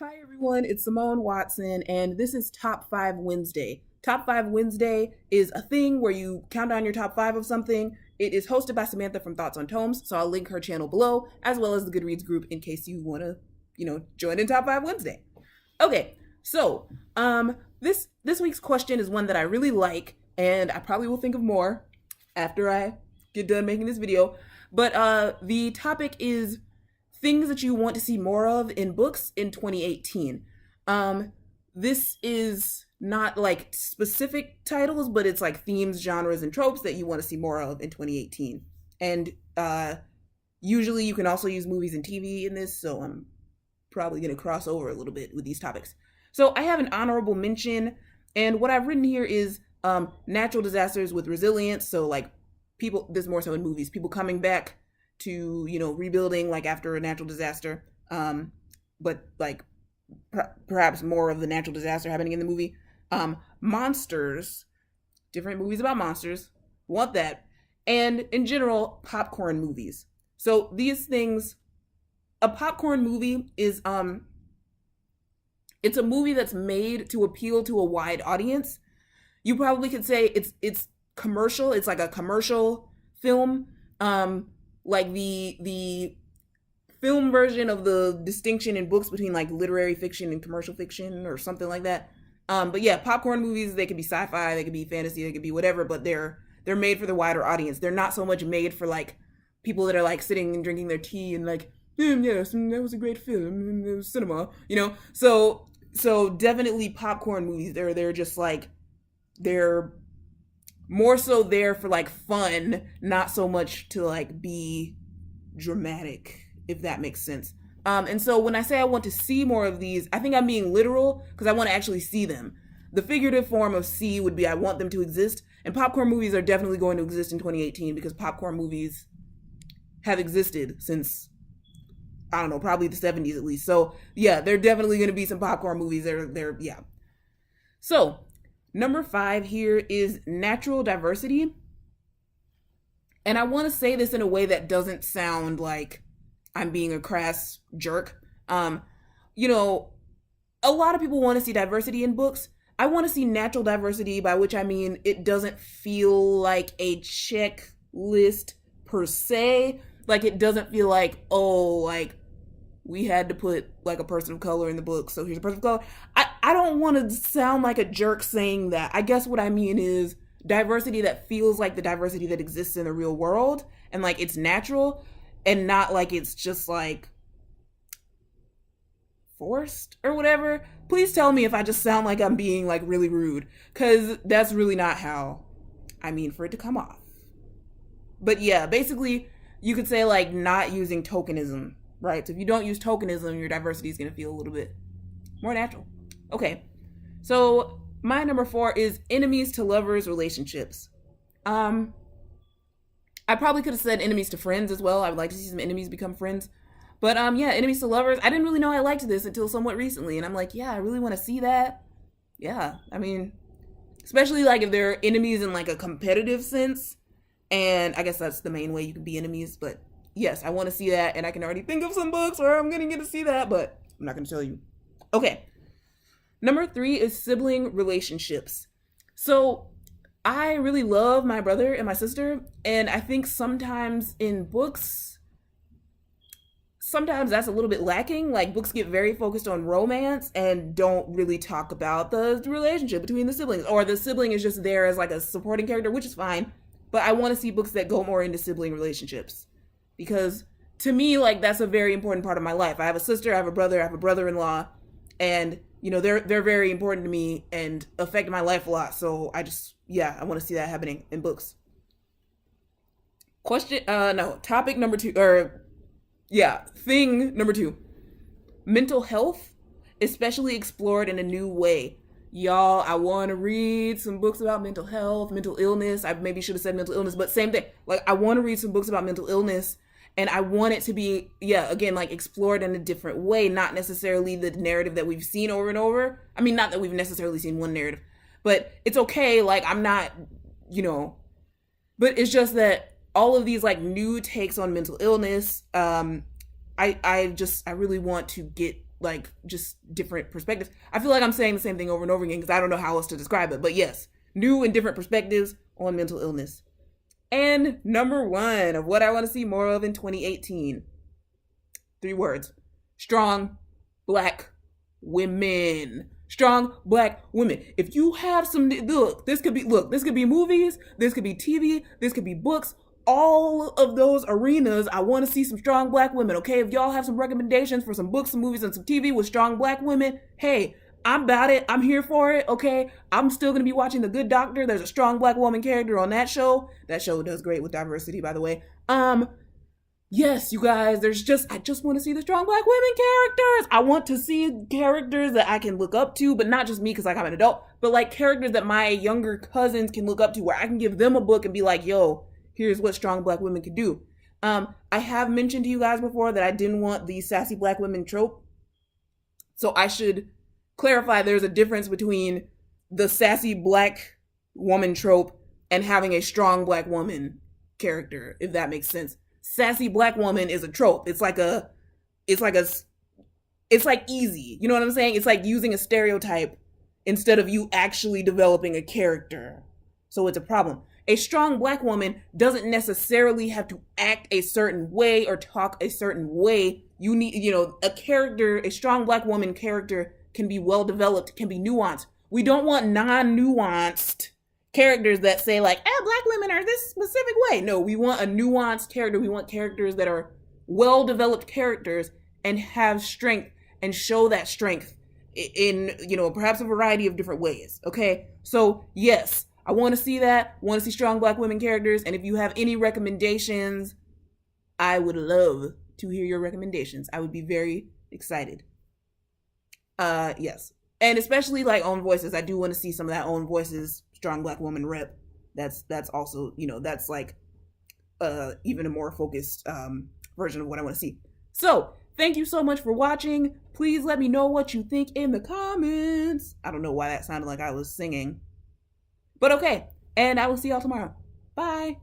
Hi everyone, it's Simone Watson, and this is Top 5 Wednesday. Top 5 Wednesday is a thing where you count down your top 5 of something. It is hosted by Samantha from Thoughts on Tomes, so I'll link her channel below, as well as the Goodreads group in case you want to, join in Top 5 Wednesday. Okay, so this week's question is one that I really like, and I probably will think of more after I get done making this video. But the topic is things that you want to see more of in books in 2018. This is not like specific titles, but it's like themes, genres, and tropes that you want to see more of in 2018. And usually you can also use movies and TV in this, so I'm probably going to cross over a little bit with these topics. So I have an honorable mention, and what I've written here is natural disasters with resilience. So like people, this more so in movies, people coming back to rebuilding like after a natural disaster, but like perhaps more of the natural disaster happening in the movie. Monsters, different movies about monsters, want that. And in general, popcorn movies. So these things, a popcorn movie is it's a movie that's made to appeal to a wide audience. You probably could say it's commercial. It's like a commercial film. Like the film version of the distinction in books between like literary fiction and commercial fiction or something like that. But yeah, popcorn movies, they could be sci-fi, they could be fantasy, they could be whatever, but they're made for the wider audience. They're not so much made for like people that are like sitting and drinking their tea and like, yes, that was a great film, it was cinema, So definitely popcorn movies. They're just like, they're more so there for like fun, not so much to like be dramatic, if that makes sense. And so when I say I want to see more of these, I think I'm being literal because I want to actually see them. The figurative form of see would be I want them to exist. And popcorn movies are definitely going to exist in 2018 because popcorn movies have existed since, I don't know, probably the 70s at least. So yeah, there are definitely going to be some popcorn movies. Yeah. So number 5 here is natural diversity. And I want to say this in a way that doesn't sound like I'm being a crass jerk. A lot of people want to see diversity in books. I want to see natural diversity, by which I mean it doesn't feel like a checklist per se. Like it doesn't feel like, oh, like we had to put like a person of color in the book, so here's a person of color. I don't want to sound like a jerk saying that. I guess what I mean is diversity that feels like the diversity that exists in the real world and like it's natural and not like it's just like forced or whatever. Please tell me if I just sound like I'm being like really rude, because that's really not how I mean for it to come off. But yeah, basically you could say like not using tokenism, right? So if you don't use tokenism, your diversity is going to feel a little bit more natural. Okay, so my number 4 is enemies to lovers relationships. I probably could have said enemies to friends as well. I would like to see some enemies become friends. But yeah, enemies to lovers. I didn't really know I liked this until somewhat recently, and I'm like, yeah, I really want to see that. Yeah, I mean, especially like if they're enemies in like a competitive sense, and I guess that's the main way you can be enemies. But yes, I want to see that, and I can already think of some books where I'm gonna get to see that, but I'm not gonna tell you. Okay, number 3 is sibling relationships. So I really love my brother and my sister, and I think sometimes in books, sometimes that's a little bit lacking. Like books get very focused on romance and don't really talk about the relationship between the siblings, or the sibling is just there as like a supporting character, which is fine. But I want to see books that go more into sibling relationships because to me, like that's a very important part of my life. I have a sister, I have a brother, I have a brother-in-law, and they're very important to me and affect my life a lot. So I want to see that happening in books. Topic number 2, thing number 2. Mental health, especially explored in a new way. Y'all, I want to read some books about mental health, mental illness. I maybe should have said mental illness, but same thing. Like I want to read some books about mental illness, and I want it to be, again, like explored in a different way, not necessarily the narrative that we've seen over and over. I mean, not that we've necessarily seen one narrative, but it's okay. Like I'm not, but it's just that all of these like new takes on mental illness, I really want to get like just different perspectives. I feel like I'm saying the same thing over and over again because I don't know how else to describe it. But yes, new and different perspectives on mental illness. And number one of what I want to see more of in 2018. 3 words. Strong Black women. Strong Black women. If you have some, this could be movies, this could be TV, this could be books. All of those arenas, I want to see some strong Black women, okay? If y'all have some recommendations for some books, some movies, and some TV with strong Black women, hey, I'm about it. I'm here for it, okay? I'm still going to be watching The Good Doctor. There's a strong Black woman character on that show. That show does great with diversity, by the way. Yes, you guys, I just want to see the strong Black women characters. I want to see characters that I can look up to, but not just me because like I'm an adult, but like characters that my younger cousins can look up to where I can give them a book and be like, yo, here's what strong Black women can do. I have mentioned to you guys before that I didn't want the sassy Black women trope. So I should clarify there's a difference between the sassy Black woman trope and having a strong Black woman character, if that makes sense. Sassy Black woman is a trope. It's like easy. You know what I'm saying? It's like using a stereotype instead of you actually developing a character. So it's a problem. A strong Black woman doesn't necessarily have to act a certain way or talk a certain way. You need, a strong Black woman character can be well developed, can be nuanced. We don't want non-nuanced characters that say like, Black women are this specific way. No, we want a nuanced character. We want characters that are well-developed characters and have strength and show that strength in, perhaps a variety of different ways. Okay. So yes, I want to see that. I want to see strong Black women characters. And if you have any recommendations, I would love to hear your recommendations. I would be very excited. Yes. And especially like own voices. I do want to see some of that own voices strong Black woman rep. That's also, that's like even a more focused version of what I want to see. So thank you so much for watching. Please let me know what you think in the comments. I don't know why that sounded like I was singing, but okay. And I will see y'all tomorrow. Bye.